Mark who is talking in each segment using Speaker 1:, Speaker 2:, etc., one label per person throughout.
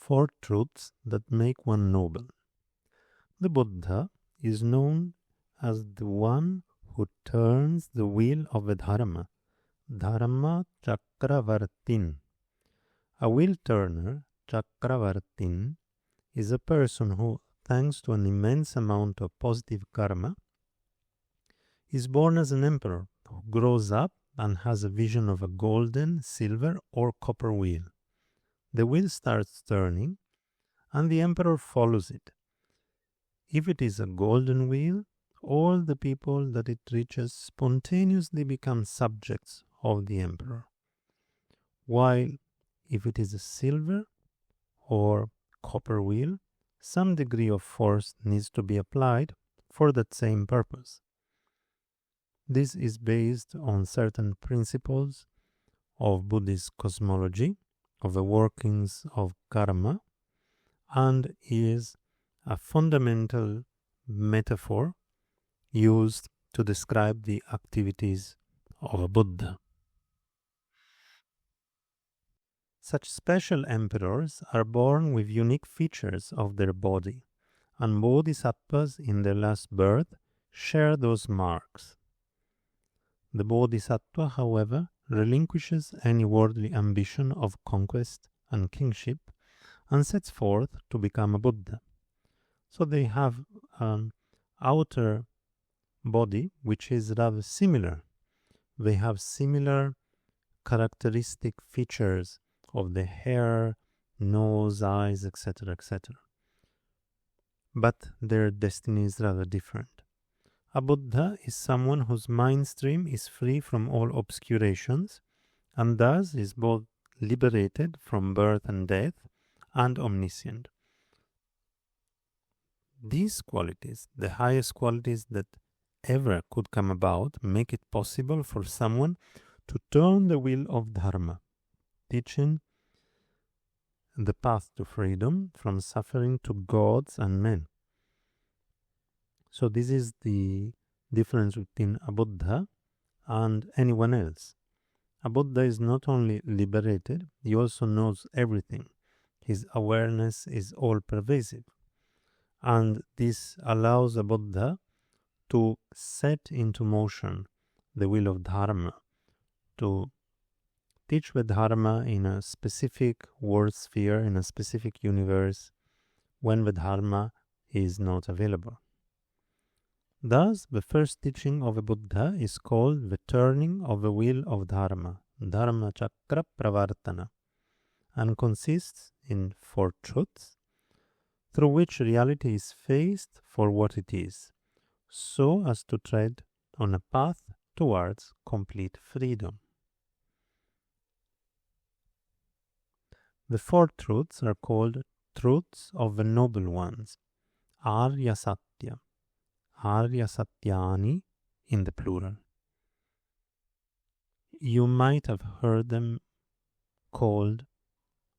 Speaker 1: 4 truths that make one noble. The Buddha is known as the one who turns the wheel of a dharma, dharma chakravartin. A wheel turner, chakravartin, is a person who, thanks to an immense amount of positive karma, is born as an emperor who grows up and has a vision of a golden, silver, or copper wheel. The wheel starts turning, and the emperor follows it. If it is a golden wheel, all the people that it reaches spontaneously become subjects of the emperor. While if it is a silver or copper wheel, some degree of force needs to be applied for that same purpose. This is based on certain principles of Buddhist cosmology, of the workings of karma, and is a fundamental metaphor used to describe the activities of a Buddha. Such special emperors are born with unique features of their body, and bodhisattvas in their last birth share those marks. The bodhisattva, however, relinquishes any worldly ambition of conquest and kingship and sets forth to become a Buddha. So they have an outer body which is rather similar. They have similar characteristic features of the hair, nose, eyes, etc., etc. But their destiny is rather different. A Buddha is someone whose mind stream is free from all obscurations and thus is both liberated from birth and death and omniscient. These qualities, the highest qualities that ever could come about, make it possible for someone to turn the wheel of dharma, teaching the path to freedom from suffering to gods and men. So this is the difference between a Buddha and anyone else. A Buddha is not only liberated, he also knows everything. His awareness is all-pervasive. And this allows a Buddha to set into motion the wheel of dharma, to teach the dharma in a specific world sphere, in a specific universe, when the dharma is not available. Thus, the first teaching of a Buddha is called the turning of the wheel of dharma, dharma chakra pravartana, and consists in 4 truths, through which reality is faced for what it is, so as to tread on a path towards complete freedom. The 4 truths are called truths of the noble ones, Arya Satya, Arya Satyani in the plural. You might have heard them called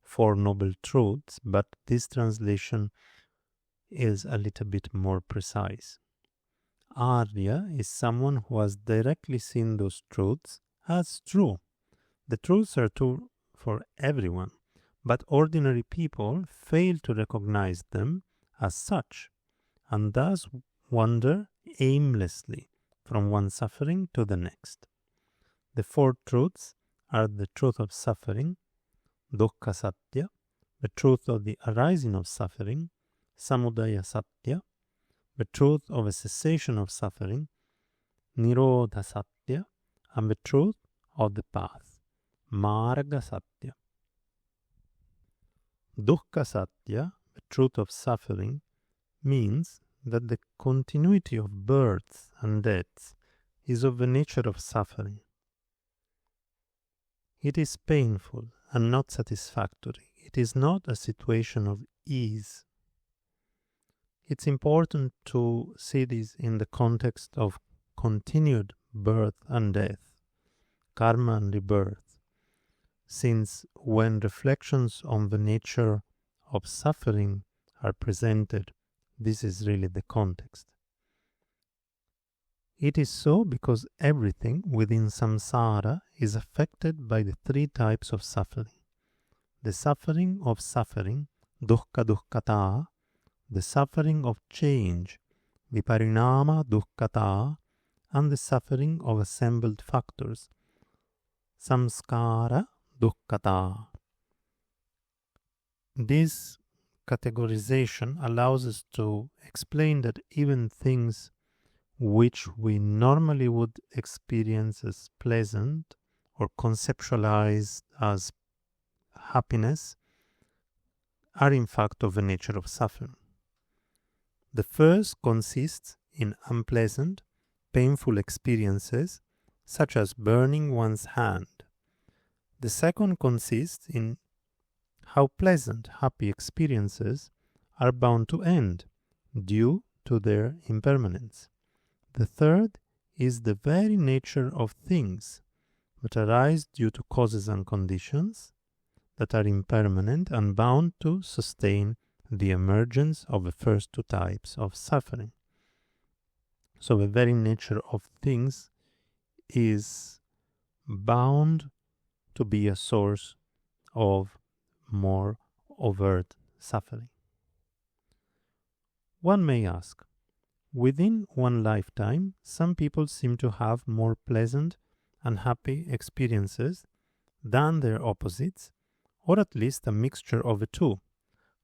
Speaker 1: 4 noble truths, but this translation is a little bit more precise. Arya is someone who has directly seen those truths as true. The truths are true for everyone, but ordinary people fail to recognize them as such, and thus wander aimlessly from one suffering to the next. The 4 truths are the truth of suffering, dukkha satya, the truth of the arising of suffering, samudaya satya, the truth of a cessation of suffering, nirodha satya, and the truth of the path, marga satya. Dukkha satya, the truth of suffering, means that the continuity of births and deaths is of the nature of suffering. It is painful and not satisfactory. It is not a situation of ease. It's important to see this in the context of continued birth and death, karma and rebirth, since when reflections on the nature of suffering are presented, this is really the context. It is so because everything within samsara is affected by the 3 types of suffering. The suffering of suffering dukkha dukkata, the suffering of change, viparinama dukkata, and the suffering of assembled factors, samskara dukkata. This categorization allows us to explain that even things which we normally would experience as pleasant or conceptualize as happiness are in fact of the nature of suffering. The first consists in unpleasant, painful experiences such as burning one's hand. The second consists in how pleasant, happy experiences are bound to end due to their impermanence. The third is the very nature of things that arise due to causes and conditions that are impermanent and bound to sustain the emergence of the first two types of suffering. So the very nature of things is bound to be a source of more overt suffering. One may ask, within one lifetime, some people seem to have more pleasant and happy experiences than their opposites, or at least a mixture of the two.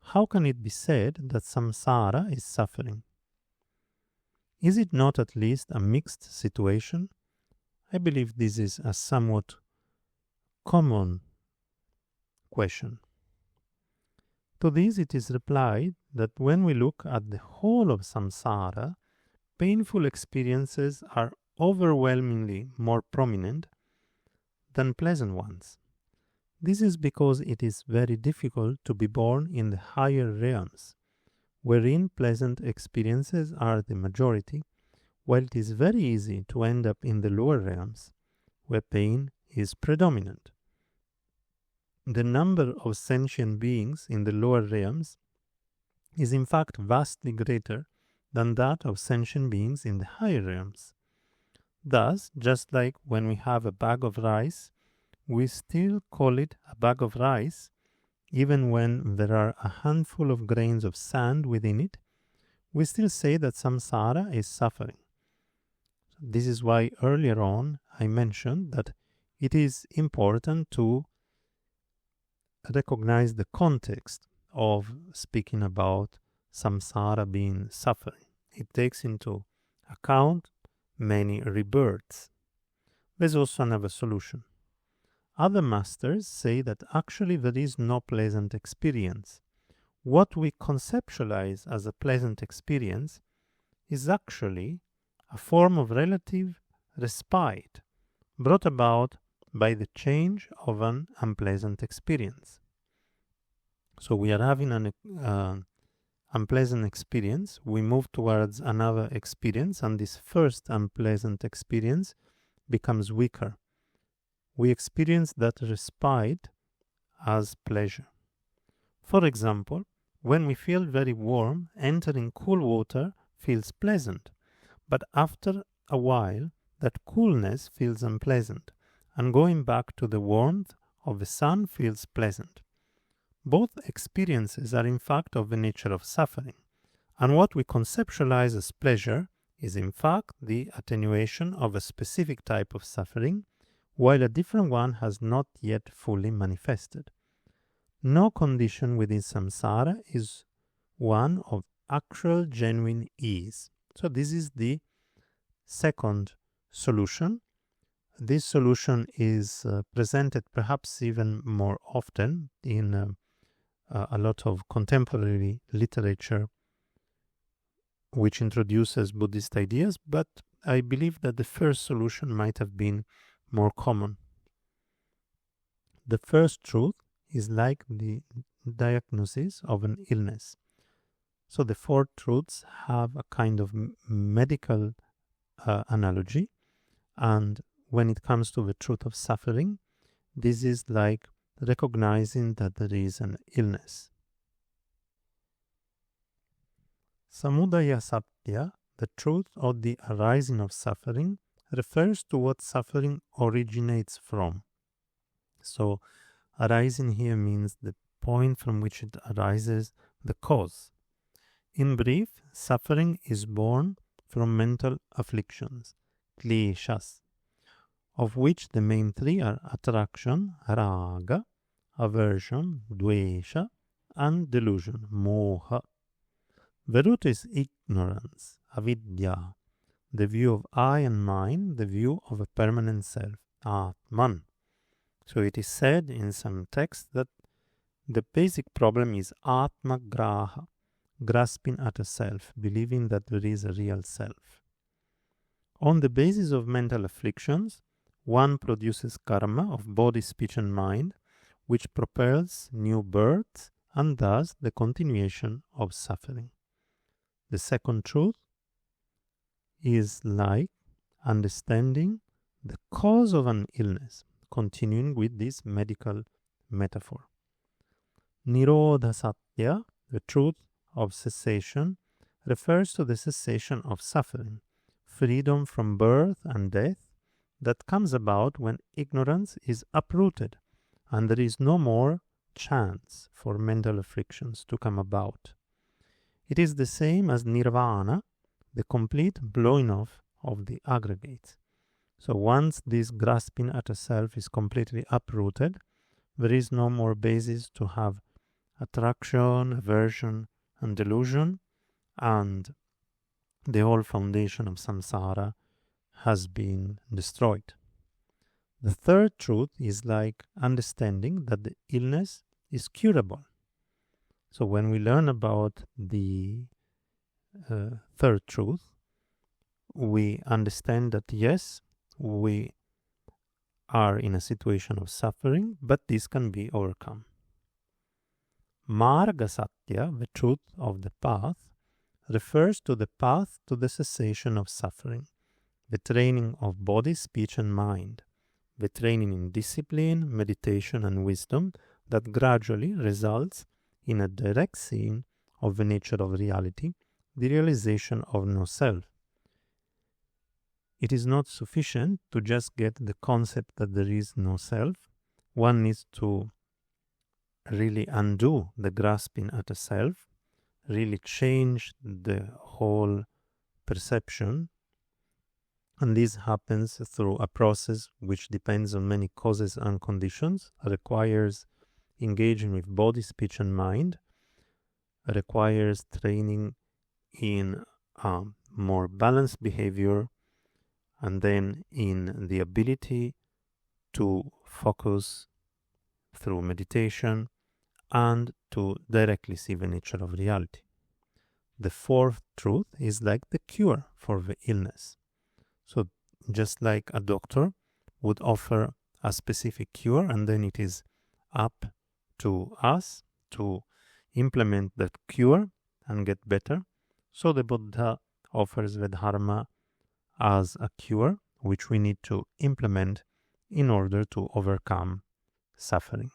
Speaker 1: How can it be said that samsara is suffering? Is it not at least a mixed situation? I believe this is a somewhat common question. To this it is replied that when we look at the whole of samsara, painful experiences are overwhelmingly more prominent than pleasant ones. This is because it is very difficult to be born in the higher realms, wherein pleasant experiences are the majority, while it is very easy to end up in the lower realms, where pain is predominant. The number of sentient beings in the lower realms is in fact vastly greater than that of sentient beings in the higher realms. Thus, just like when we have a bag of rice, we still call it a bag of rice, even when there are a handful of grains of sand within it. We still say that samsara is suffering. This is why earlier on I mentioned that it is important to recognize the context of speaking about samsara being suffering. It takes into account many rebirths. There's also another solution. Other masters say that actually there is no pleasant experience. What we conceptualize as a pleasant experience is actually a form of relative respite brought about by the change of an unpleasant experience. So we are having an unpleasant experience, we move towards another experience, and this first unpleasant experience becomes weaker. We experience that respite as pleasure. For example, when we feel very warm, entering cool water feels pleasant, but after a while, that coolness feels unpleasant, and going back to the warmth of the sun feels pleasant. Both experiences are in fact of the nature of suffering, and what we conceptualize as pleasure is in fact the attenuation of a specific type of suffering, while a different one has not yet fully manifested. No condition within samsara is one of actual genuine ease. So this is the second solution. This solution is presented perhaps even more often in a lot of contemporary literature which introduces Buddhist ideas, but I believe that the first solution might have been more common. The first truth is like the diagnosis of an illness. So the four truths have a kind of medical analogy, and when it comes to the truth of suffering, this is like recognizing that there is an illness. Samudaya Satya, the truth of the arising of suffering, refers to what suffering originates from. So arising here means the point from which it arises, the cause. In brief, suffering is born from mental afflictions, kleshas, of which the main three are attraction, raga, aversion, dvesha, and delusion, moha. The root is ignorance, avidya, the view of I and mine, the view of a permanent self, atman. So it is said in some texts that the basic problem is atma graha, grasping at a self, believing that there is a real self. On the basis of mental afflictions, one produces karma of body, speech and mind, which propels new births and thus the continuation of suffering. The second truth is like understanding the cause of an illness, continuing with this medical metaphor. Nirodha Satya, the truth of cessation, refers to the cessation of suffering, freedom from birth and death that comes about when ignorance is uprooted and there is no more chance for mental afflictions to come about. It is the same as nirvana, the complete blowing off of the aggregates. So once this grasping at a self is completely uprooted, there is no more basis to have attraction, aversion, and delusion, and the whole foundation of samsara has been destroyed. The third truth is like understanding that the illness is curable. So when we learn about the third truth, we understand that yes, we are in a situation of suffering, but this can be overcome. Marga Satya, the truth of the path, refers to the path to the cessation of suffering, the training of body, speech and mind, the training in discipline, meditation and wisdom that gradually results in a direct seeing of the nature of reality, the realization of no self. It is not sufficient to just get the concept that there is no self. One needs to really undo the grasping at a self, really change the whole perception. And this happens through a process which depends on many causes and conditions, requires engaging with body, speech and mind, requires training in more balanced behavior, and then in the ability to focus through meditation and to directly see the nature of reality. The fourth truth is like the cure for the illness. So just like a doctor would offer a specific cure, and then it is up to us to implement that cure and get better, so the Buddha offers the dharma as a cure which we need to implement in order to overcome suffering.